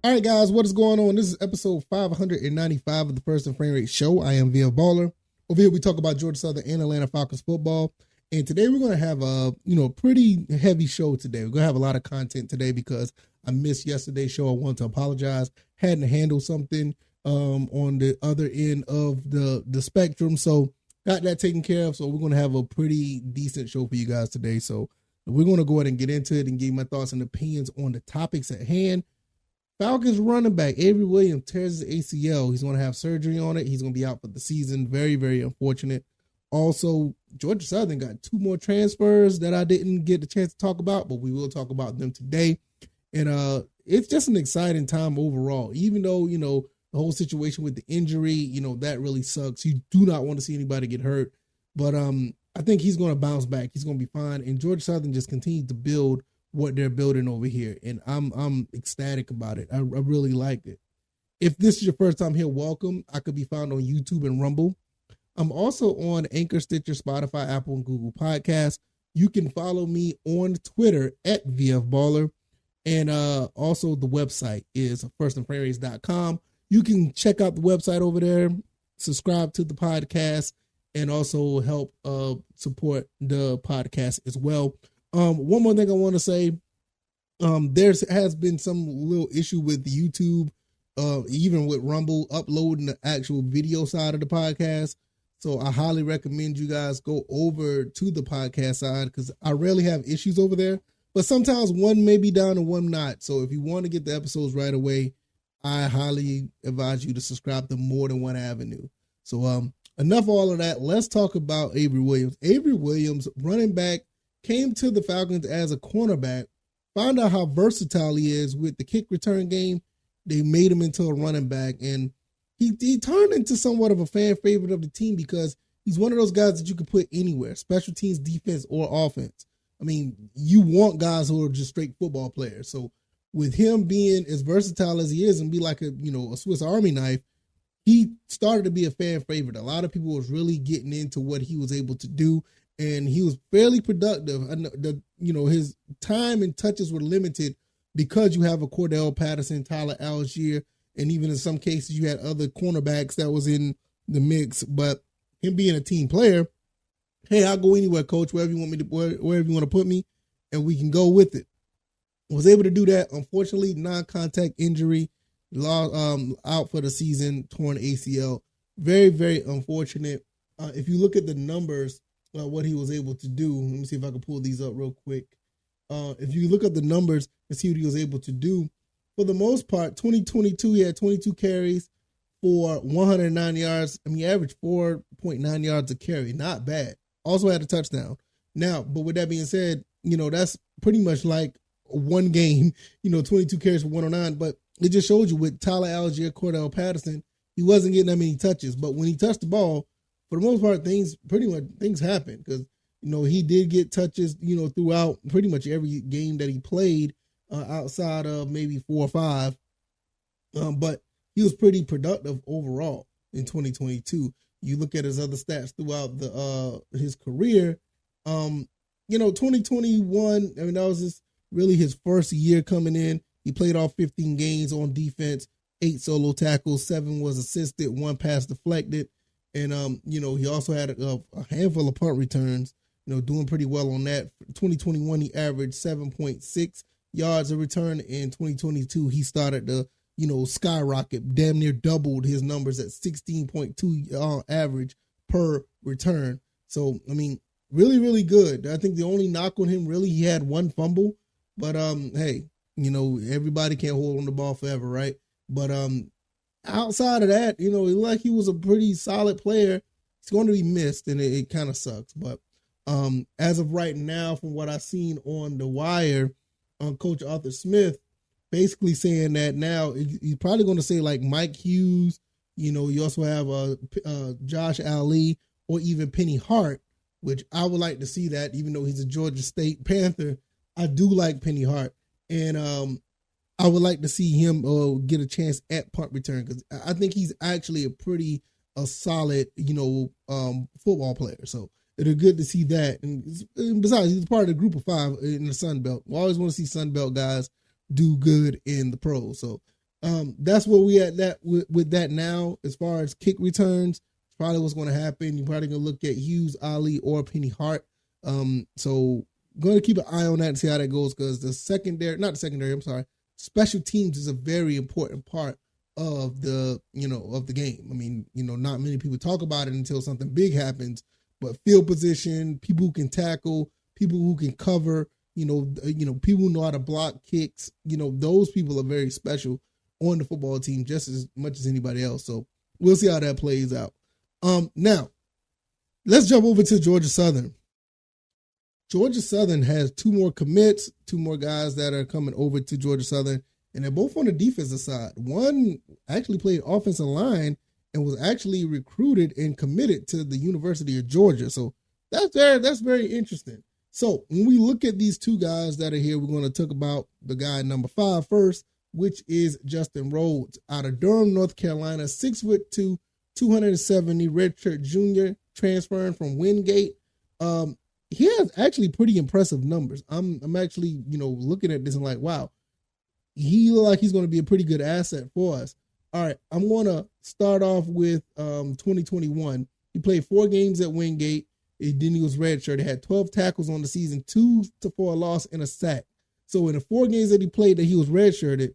All right, guys, what is going on? This is episode 595 of the First and Frame Rate Show. I am VF Baller. Over here, we talk about Georgia Southern and Atlanta Falcons football. And today we're going to have a, pretty heavy show today. We're going to have a lot of content today because I missed yesterday's show. I want to apologize. Had to handle something on the other end of the spectrum. So got that taken care of. So we're going to have a pretty decent show for you guys today. So we're going to go ahead and get into it and give my thoughts and opinions on the topics at hand. Falcons running back Avery Williams tears his ACL. He's going to have surgery on it. He's going to be out for the season. Very, very unfortunate. Also, Georgia Southern got two more transfers that I didn't get the chance to talk about, but we will talk about them today. And it's just an exciting time overall, even though, the whole situation with the injury, that really sucks. You do not want to see anybody get hurt. But I think he's going to bounce back. He's going to be fine. And Georgia Southern just continued to build what they're building over here. And I'm ecstatic about it. I really like it. If this is your first time here, welcome. I could be found on YouTube and Rumble. I'm also on Anchor, Stitcher, Spotify, Apple, and Google Podcasts. You can follow me on Twitter at VFBaller. And also the website is firstandframerates.com. You can check out the website over there, subscribe to the podcast, and also help support the podcast as well. One more thing I want to say, there has been some little issue with YouTube, even with Rumble uploading the actual video side of the podcast. So I highly recommend you guys go over to the podcast side because I rarely have issues over there, but sometimes one may be down and one not. So if you want to get the episodes right away, I highly advise you to subscribe to more than one avenue. So enough of all of that. Let's talk about Avery Williams. Avery Williams, running back, came to the Falcons as a cornerback, found out how versatile he is with the kick return game. They made him into a running back, and he turned into somewhat of a fan favorite of the team because he's one of those guys that you can put anywhere, special teams, defense, or offense. I mean, you want guys who are just straight football players. So with him being as versatile as he is and be like a Swiss Army knife, he started to be a fan favorite. A lot of people was really getting into what he was able to do, and he was fairly productive. His time and touches were limited because you have a Cordell Patterson, Tyler Algier, and even in some cases you had other cornerbacks that was in the mix. But him being a team player, hey, I'll go anywhere, coach, wherever you want me to, wherever you want to put me, and we can go with it. Was able to do that. Unfortunately, non-contact injury, out for the season, torn ACL. Very, very unfortunate. If you look at the numbers, what he was able to do, let me see if I can pull these up real quick. If you look at the numbers and see what he was able to do, for the most part, 2022, he had 22 carries for 109 yards. I mean, he averaged 4.9 yards a carry. Not bad. Also had a touchdown. Now, but with that being said, that's pretty much like one game, 22 carries for 109. But it just shows you with Tyler Algier, Cordell Patterson, he wasn't getting that many touches. But when he touched the ball, for the most part, things happened because, he did get touches, throughout pretty much every game that he played outside of maybe 4 or 5. But he was pretty productive overall in 2022. You look at his other stats throughout his career, 2021, I mean, that was really his first year coming in. He played all 15 games on defense, 8 solo tackles, 7 was assisted, 1 pass deflected. And, he also had a handful of punt returns, doing pretty well on that. 2021, he averaged 7.6 yards a return. In 2022, he started to, skyrocket, damn near doubled his numbers at 16.2 average per return. So, I mean, really, really good. I think the only knock on him, really, he had 1 fumble. But, hey, everybody can't hold on the ball forever, right? But outside of that, like he was a pretty solid player. He's going to be missed, and it kind of sucks. But as of right now, from what I've seen on The Wire, Coach Arthur Smith basically saying that now he's probably going to say like Mike Hughes, you also have Josh Ali or even Penny Hart, which I would like to see that, even though he's a Georgia State Panther. I do like Penny Hart, and I would like to see him get a chance at punt return because I think he's actually a solid, football player. So it'll be good to see that. And besides, he's part of the group of 5 in the Sun Belt. We always want to see Sun Belt guys do good in the pros. So That's where we at that with that now. As far as kick returns, probably what's going to happen. You're probably going to look at Hughes, Ali, or Penny Hart. So going to keep an eye on that and see how that goes, because special teams is a very important part of the game. I mean, not many people talk about it until something big happens, but field position, people who can tackle, people who can cover, people who know how to block kicks, those people are very special on the football team just as much as anybody else. So we'll see how that plays out. Now let's jump over to Georgia Southern. Georgia Southern has two more commits, two more guys that are coming over to Georgia Southern, and they're both on the defensive side. One actually played offensive line and was actually recruited and committed to the University of Georgia. So that's very interesting. So when we look at these two guys that are here, we're going to talk about the guy number 5 first, which is Justin Rhodes out of Durham, North Carolina, 6'2", 270, redshirt junior, transferring from Wingate. He has actually pretty impressive numbers. I'm actually, looking at this and like, wow, he looks like he's going to be a pretty good asset for us. All right, I'm going to start off with 2021. He played 4 games at Wingate. Then he was redshirt. He had 12 tackles on the season, 2 for a loss and a sack. So in the 4 games that he played that he was redshirted,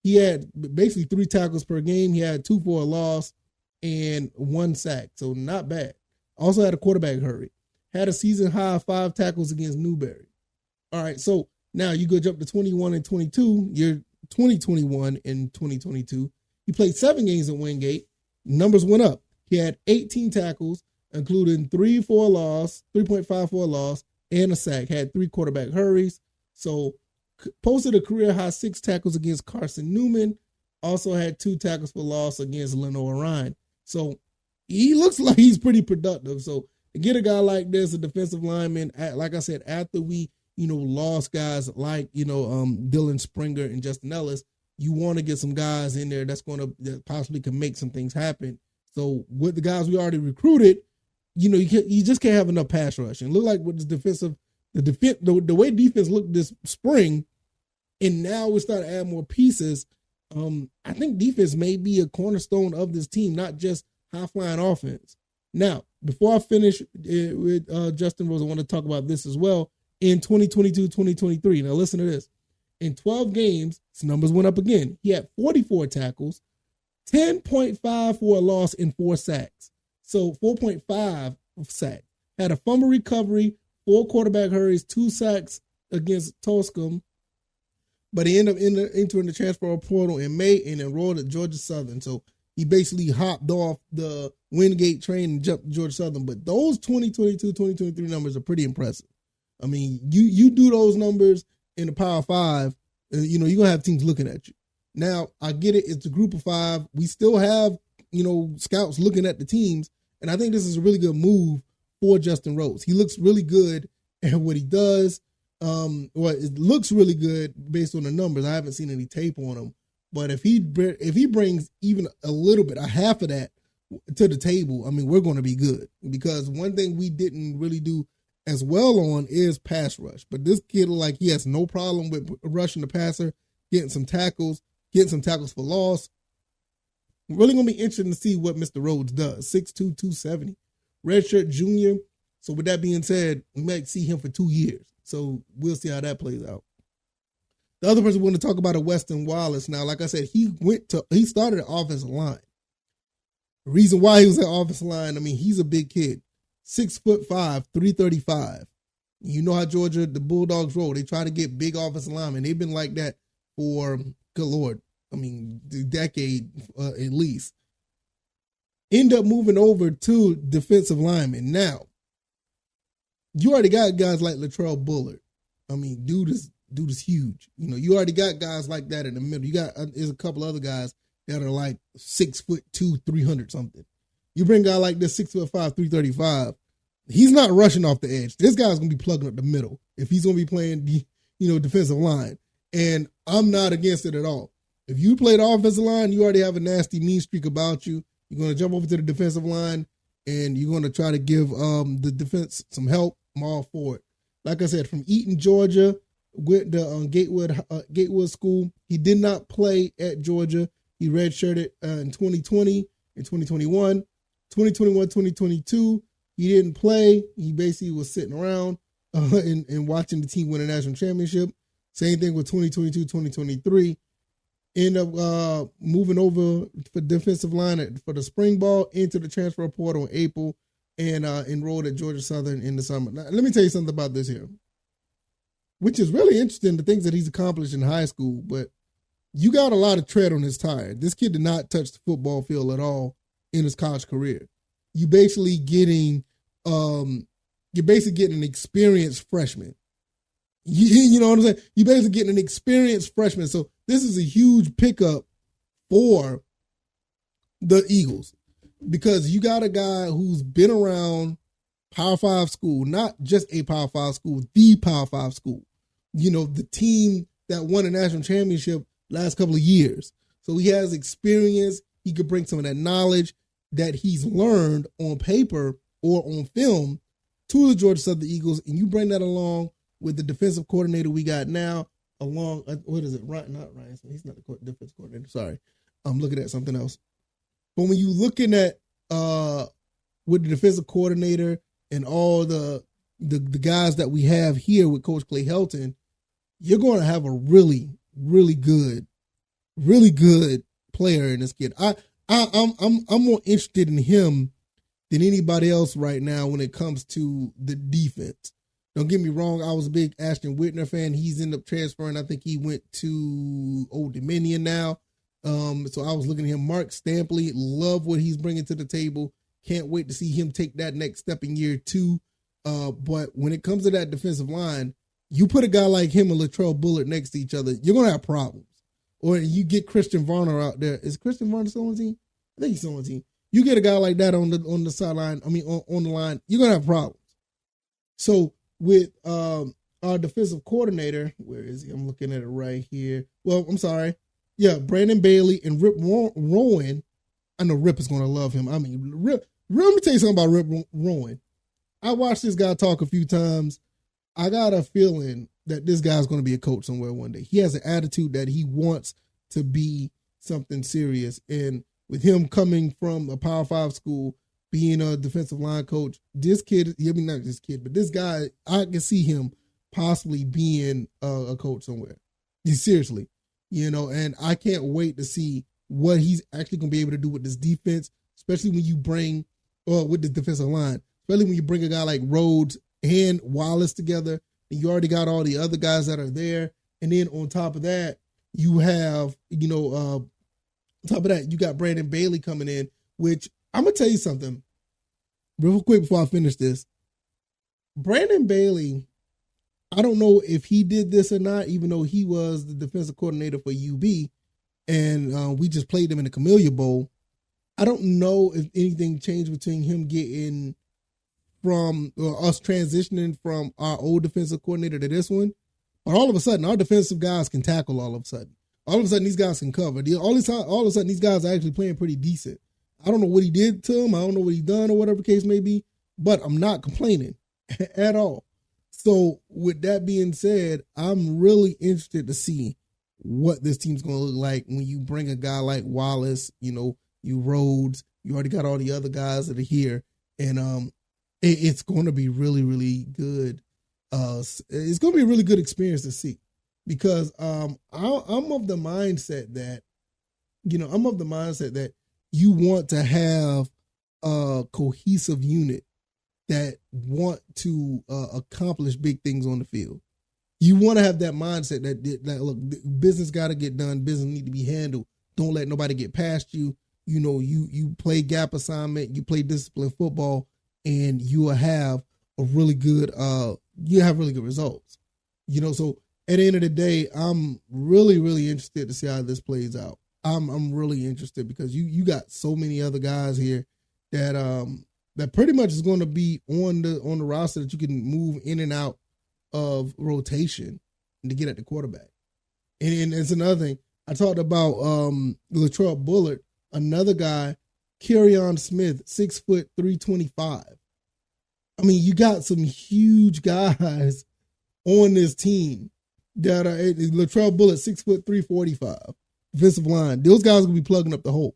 he had basically 3 tackles per game. He had 2 for a loss and 1 sack. So not bad. Also had a quarterback hurry. Had a season high 5 tackles against Newberry. All right, so now you go jump to 21 and 22. You're 2021 and 2022. He played 7 games at Wingate. Numbers went up. He had 18 tackles, including 3.5 for a loss, and a sack. Had 3 quarterback hurries. So posted a career high 6 tackles against Carson Newman. Also had 2 tackles for loss against Lenore Ryan. So he looks like he's pretty productive. So to get a guy like this, a defensive lineman, like I said, after we, lost guys like, Dylan Springer and Justin Ellis, you want to get some guys in there that possibly can make some things happen. So with the guys we already recruited, you just can't have enough pass rush. And it looked like with the way defense looked this spring, and now we're starting to add more pieces. I think defense may be a cornerstone of this team, not just high-flying offense. Now, before I finish with Justin Rhodes, I want to talk about this as well. In 2022-2023, now listen to this. In 12 games, his numbers went up again. He had 44 tackles, 10.5 for a loss, and 4 sacks. So 4.5 sack. Had a fumble recovery, 4 quarterback hurries, 2 sacks against Toscom. But he ended up entering the transfer portal in May and enrolled at Georgia Southern. So he basically hopped off the Wingate train and jumped to Georgia Southern. But those 2022, 2023 numbers are pretty impressive. I mean, you do those numbers in the Power 5, you're going to have teams looking at you. Now, I get it. It's a group of 5. We still have, scouts looking at the teams. And I think this is a really good move for Justin Rhodes. He looks really good at what he does. It looks really good based on the numbers. I haven't seen any tape on him. But if he brings even a little bit, a half of that to the table, I mean, we're going to be good. Because one thing we didn't really do as well on is pass rush. But this kid, like, he has no problem with rushing the passer, getting some tackles for loss. Really going to be interesting to see what Mr. Rhodes does. 6'2", 270. Redshirt junior. So with that being said, we might see him for 2 years. So we'll see how that plays out. The other person we want to talk about is Weston Wallace. Now, like I said, he started at offensive line. The reason why he was at offensive line, I mean, he's a big kid. 6'5", 335. You know how Georgia, the Bulldogs roll. They try to get big offensive linemen. They've been like that for, good Lord, I mean, a decade at least. End up moving over to defensive linemen. Now, you already got guys like Latrell Bullard. I mean, dude is huge. You already got guys like that in the middle. There's a couple other guys that are like 6'2", 300 something. You bring a guy like this, 6'5", 335. He's not rushing off the edge. This guy's gonna be plugging up the middle if he's gonna be playing defensive line. And I'm not against it at all. If you play the offensive line, you already have a nasty mean streak about you. You're gonna jump over to the defensive line and you're gonna try to give the defense some help. I'm all for it. Like I said, from Eaton, Georgia, went to Gatewood School. He did not play at Georgia. He redshirted in 2020 and 2021. 2021, 2022, he didn't play. He basically was sitting around and watching the team win a national championship. Same thing with 2022, 2023. Ended up moving over for defensive line for the spring ball into the transfer portal in April and enrolled at Georgia Southern in the summer. Now, let me tell you something about this here, which is really interesting, the things that he's accomplished in high school, but you got a lot of tread on his tire. This kid did not touch the football field at all in his college career. You basically getting an experienced freshman. You know what I'm saying? You basically getting an experienced freshman. So this is a huge pickup for the Eagles because you got a guy who's been around Power 5 school, not just a Power 5 school, the Power 5 school. You know, the team that won a national championship last couple of years. So he has experience. He could bring some of that knowledge that he's learned on paper or on film to the Georgia Southern Eagles, and you bring that along with the defensive coordinator we got now, along, what is it? Not Ryan. He's not the defensive coordinator. Sorry. I'm looking at something else. But when you looking at with the defensive coordinator and all the guys that we have here with Coach Clay Helton, you're going to have a really, really good player in this kid. I'm more interested in him than anybody else right now when it comes to the defense. Don't get me wrong, I was a big Ashton Whitner fan. He's ended up transferring. I think he went to Old Dominion now. So I was looking at him. Mark Stampley, love what he's bringing to the table. Can't wait to see him take that next step in year 2. But when it comes to that defensive line, you put a guy like him and Latrell Bullard next to each other, you're going to have problems. Or you get Christian Varner out there. Is Christian Varner still on the team? I think he's still on the team. You get a guy like that on the sideline, on the line, you're going to have problems. So with our defensive coordinator, where is he? I'm looking at it right here. Well, I'm sorry. Yeah, Brandon Bailey and Rip Rowan. I know Rip is going to love him. I mean, Rip, let me tell you something about Rip Rowan. I watched this guy talk a few times. I got a feeling that this guy's going to be a coach somewhere one day. He has an attitude that he wants to be something serious. And with him coming from a Power 5 school, being a defensive line coach, this kid, not this kid, but this guy, I can see him possibly being a coach somewhere. Seriously, and I can't wait to see what he's actually going to be able to do with this defense, especially when you bring, with the defensive line, especially when you bring a guy like Rhodes and Wallace together, and you already got all the other guys that are there. And then on top of that, you have, on top of that, you got Brandon Bailey coming in, which I'm going to tell you something real quick before I finish this. Brandon Bailey, I don't know if he did this or not, even though he was the defensive coordinator for UB, and we just played him in the Camellia Bowl. I don't know if anything changed between him getting from us transitioning from our old defensive coordinator to this one. But all of a sudden, our defensive guys can tackle all of a sudden. All of a sudden, these guys can cover. All of a sudden, these guys are actually playing pretty decent. I don't know what he did to them. I don't know what he done or whatever the case may be, but I'm not complaining at all. So with that being said, I'm really interested to see what this team's going to look like when you bring a guy like Wallace, you Rhodes, you already got all the other guys that are here. And it's going to be really, really good. It's going to be a really good experience to see because I'm of the mindset that, you want to have a cohesive unit that want to accomplish big things on the field. You want to have that mindset that look, business got to get done. Business need to be handled. Don't let nobody get past you. You play gap assignment, you play discipline football, and you will have a really good, really good results. So at the end of the day, I'm really, really interested to see how this plays out. I'm really interested because you got so many other guys here that pretty much is going to be on the roster that you can move in and out of rotation and to get at the quarterback. And it's another thing. I talked about Latrell Bullard, another guy, Kerryon Smith, 6 foot 325. I mean, you got some huge guys on this team That Latrell Bullet, 6'3", 345. Defensive line. Those guys are gonna be plugging up the hole.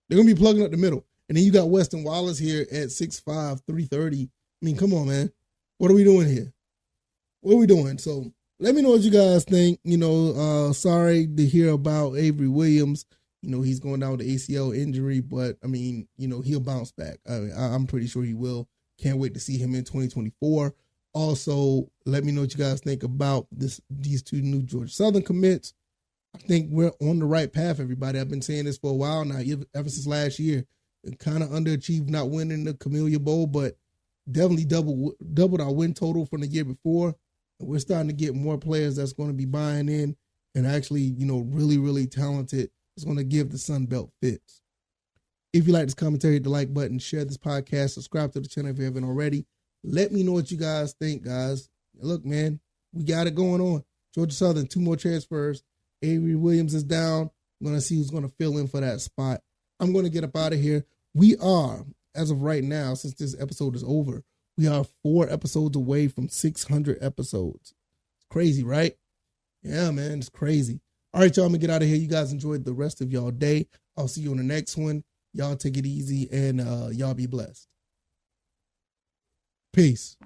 They're gonna be plugging up the middle. And then you got Weston Wallace here at 6'5", 330. I mean, come on, man. What are we doing here? What are we doing? So let me know what you guys think. Sorry to hear about Avery Williams. He's going down with the ACL injury, but I mean, he'll bounce back. I'm pretty sure he will. Can't wait to see him in 2024. Also, let me know what you guys think about these two new Georgia Southern commits. I think we're on the right path, everybody. I've been saying this for a while now, ever since last year. Kind of underachieved not winning the Camellia Bowl, but definitely doubled our win total from the year before. And we're starting to get more players that's going to be buying in and actually, really, really talented. It's going to give the Sun Belt fits. If you like this commentary, hit the like button, share this podcast, subscribe to the channel if you haven't already. Let me know what you guys think, guys. Look, man, we got it going on. Georgia Southern, 2 more transfers. Avery Williams is down. I'm going to see who's going to fill in for that spot. I'm going to get up out of here. We are, as of right now, since this episode is over, we are 4 episodes away from 600 episodes. It's crazy, right? Yeah, man, it's crazy. All right, y'all, I'm going to get out of here. You guys enjoyed the rest of y'all day. I'll see you on the next one. Y'all take it easy and y'all be blessed. Peace.